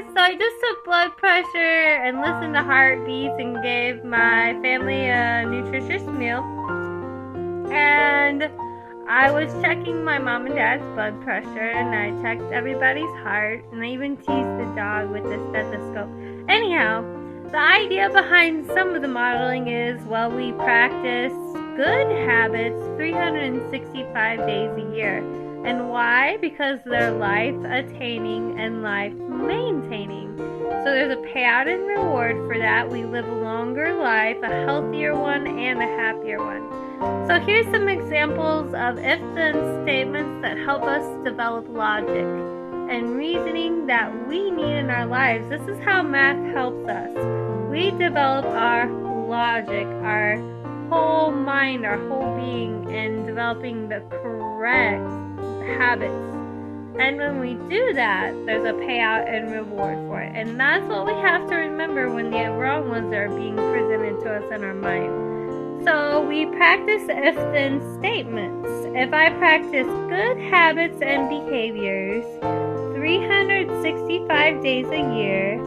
guys, so I just took blood pressure and listened to heartbeats and gave my family a nutritious meal. And I was checking my mom and dad's blood pressure, and I checked everybody's heart, and I even teased the dog with the stethoscope. Anyhow, the idea behind some of the modeling is, well, we practice good habits 365 days a year. And why? Because they're life-attaining and life-maintaining. So there's a payout and reward for that. We live a longer life, a healthier one, and a happier one. So here's some examples of if-then statements that help us develop logic and reasoning that we need in our lives. This is how math helps us. We develop our logic, our whole mind, our whole being, in developing the correct habits. And when we do that, there's a payout and reward for it. And that's what we have to remember when the wrong ones are being presented to us in our mind. So we practice if-then statements. If I practice good habits and behaviors 365 days a year,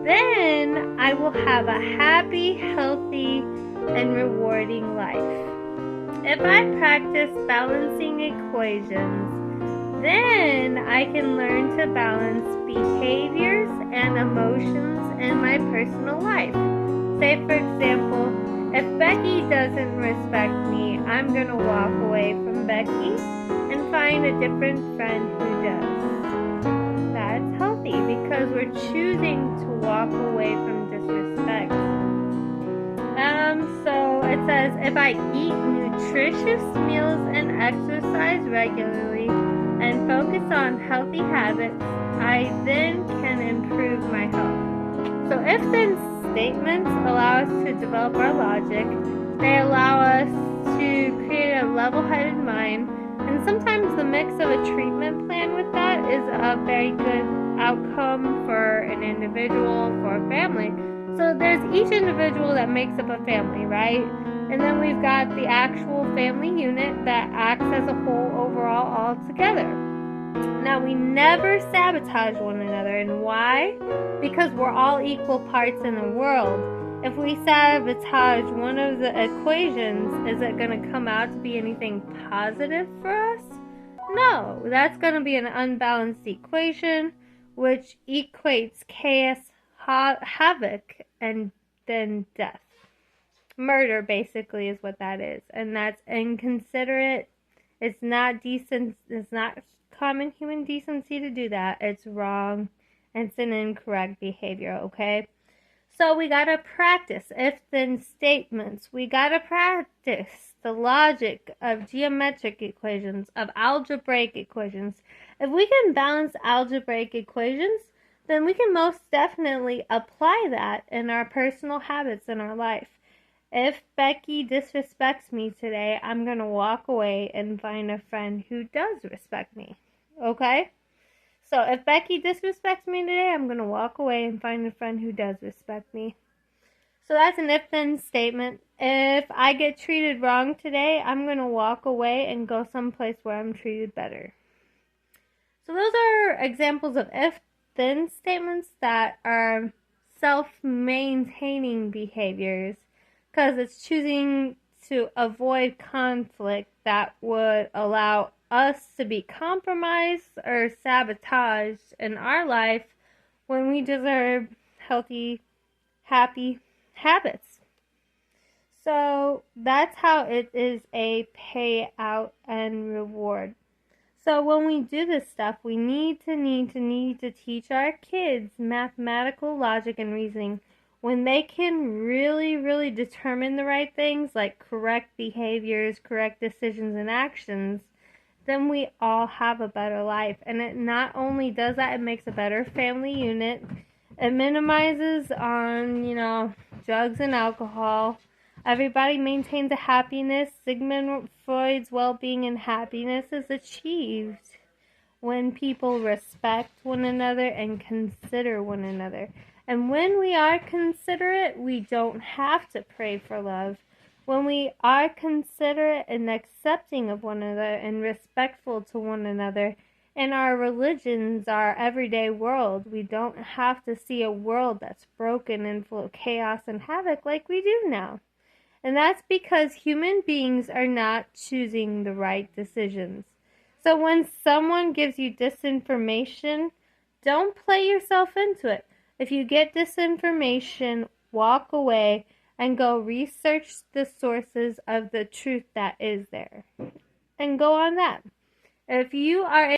then I will have a happy, healthy, and rewarding life. If I practice balancing equations, then I can learn to balance behaviors and emotions in my personal life. Say, for example, if Becky doesn't respect me, I'm going to walk away from Becky and find a different friend who does. That's healthy because we're choosing to walk away from disrespect. So it says, if I eat nutritious meals and exercise regularly and focus on healthy habits, I then can improve my health. So if-then statements allow us to develop our logic. They allow us to create a level-headed mind. And sometimes the mix of a treatment plan with that is a very good outcome for an individual, for a family. So there's each individual that makes up a family, right? And then we've got the actual family unit that acts as a whole overall all together. Now, we never sabotage one another. And why? Because we're all equal parts in the world. If we sabotage one of the equations, is it going to come out to be anything positive for us? No, that's going to be an unbalanced equation, which equates chaos, havoc, and then death. Murder, basically, is what that is. And that's inconsiderate. It's not decent. It's not common human decency to do that. It's wrong. It's an incorrect behavior, okay? So we gotta practice if-then statements. We gotta practice the logic of geometric equations, of algebraic equations. If we can balance algebraic equations, then we can most definitely apply that in our personal habits in our life. If Becky disrespects me today, I'm going to walk away and find a friend who does respect me. Okay? So if Becky disrespects me today, I'm going to walk away and find a friend who does respect me. So that's an if-then statement. If I get treated wrong today, I'm going to walk away and go someplace where I'm treated better. So those are examples of if-then statements that are self-maintaining behaviors, because it's choosing to avoid conflict that would allow us to be compromised or sabotaged in our life when we deserve healthy, happy habits. So that's how it is a payout and reward. So when we do this stuff, we need to teach our kids mathematical logic and reasoning. When they can really determine the right things, like correct behaviors, correct decisions and actions, then we all have a better life. And it not only does that, it makes a better family unit. It minimizes on, drugs and alcohol. Everybody maintains a happiness. Sigmund Freud's well-being and happiness is achieved when people respect one another and consider one another. And when we are considerate, we don't have to pray for love. When we are considerate and accepting of one another and respectful to one another, In our religions, our everyday world, we don't have to see a world that's broken and full of chaos and havoc like we do now. And that's because human beings are not choosing the right decisions. So when someone gives you disinformation, don't play yourself into it. If you get disinformation, walk away and go research the sources of the truth that is there. And go on that. If you are